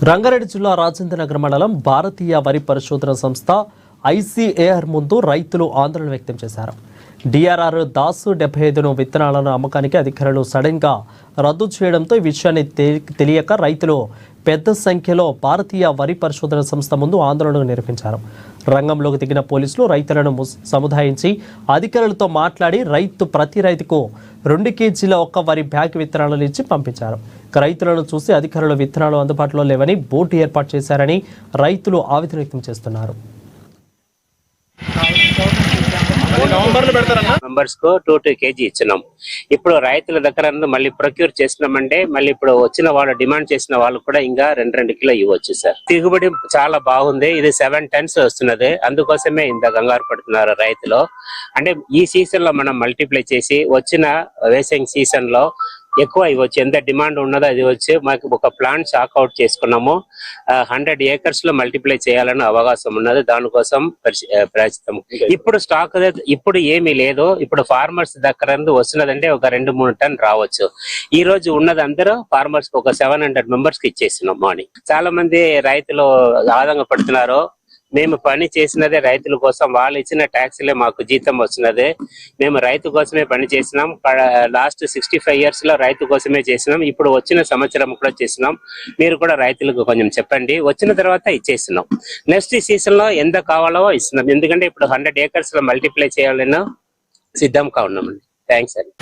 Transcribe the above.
రంగారెడ్డి జిల్లా రాజేంద్రనగర్ మండలం భారతీయ వరి పరిశోధన సంస్థ ఐసీఏఆర్ ముందు రైతులు ఆందోళన వ్యక్తం చేశారు. డిఆర్ఆర్ దాసు 75 విత్తనాలను అమ్మకానికి అధికారులు సడన్ గా రద్దు చేయడంతో ఈ విషయాన్ని తెలియక రైతులు పెద్ద సంఖ్యలో భారతీయ వరి పరిశోధన సంస్థ ముందు ఆందోళన నిర్వహించారు. రంగంలోకి దిగిన పోలీసులు రైతులను సముదాయించి అధికారులతో మాట్లాడి ప్రతి రైతుకు 2 కేజీల ఒక్క వరి బ్యాగ్ విత్తనాలను ఇచ్చి పంపించారు. రైతులను చూసి అధికారులు విత్తనాలు అందుబాటులో లేవని బోర్డు ఏర్పాటు చేశారని రైతులు ఆవేదన వ్యక్తం చేస్తున్నారు. మెంబర్స్ కు 2 kg ఇచ్చినాం. ఇప్పుడు రైతుల దగ్గర మళ్ళీ ప్రొక్యూర్ చేసినామంటే మళ్ళీ ఇప్పుడు వచ్చిన వాళ్ళు డిమాండ్ చేసిన వాళ్ళు కూడా ఇంకా 2 కిలో ఇవ్వచ్చు సార్. దిగుబడి చాలా బాగుంది. ఇది 7 tons వస్తున్నది. అందుకోసమే ఇంత కంగారు పడుతున్నారు రైతులు. అంటే ఈ సీజన్ లో మనం మల్టిప్లై చేసి వచ్చిన వేసింగ్ సీజన్ లో ఎక్కువ ఇవ్వచ్చు. ఎంత డిమాండ్ ఉన్నదో అది వచ్చి మాకు ఒక ప్లాన్ షాక్ అవుట్ చేసుకున్నాము. 100 acres లో మల్టిప్లై చేయాలని అవకాశం ఉన్నది. దానికోసం ప్రస్తుతం ఇప్పుడు స్టాక్ ఇప్పుడు ఏమీ లేదు. ఇప్పుడు ఫార్మర్స్ దగ్గర వస్తున్నదంటే ఒక 2-3 టన్ రావచ్చు. ఈ రోజు ఉన్నది అందరూ ఫార్మర్స్ ఒక 700 members కి ఇచ్చేసినాం మార్నింగ్. చాలా మంది రైతులు ఆనందంగా పడుతున్నారు. మేము పని చేసినదే రైతుల కోసం. వాళ్ళు ఇచ్చిన ట్యాక్స్లే మాకు జీతం వస్తున్నది. మేము రైతు కోసమే పని చేసినాం. లాస్ట్ 65 years లో రైతు కోసమే చేసినాం. ఇప్పుడు వచ్చిన సంవత్సరం కూడా చేసినాం. మీరు కూడా రైతులకు కొంచెం చెప్పండి. వచ్చిన తర్వాత ఇచ్చేసినాం. నెక్స్ట్ సీజన్ లో ఎంత కావాలో ఇస్తున్నాం. ఎందుకంటే ఇప్పుడు 100 acres లో మల్టిప్లై చేయాలని సిద్ధంగా ఉన్నామండి. థ్యాంక్స్ అండి.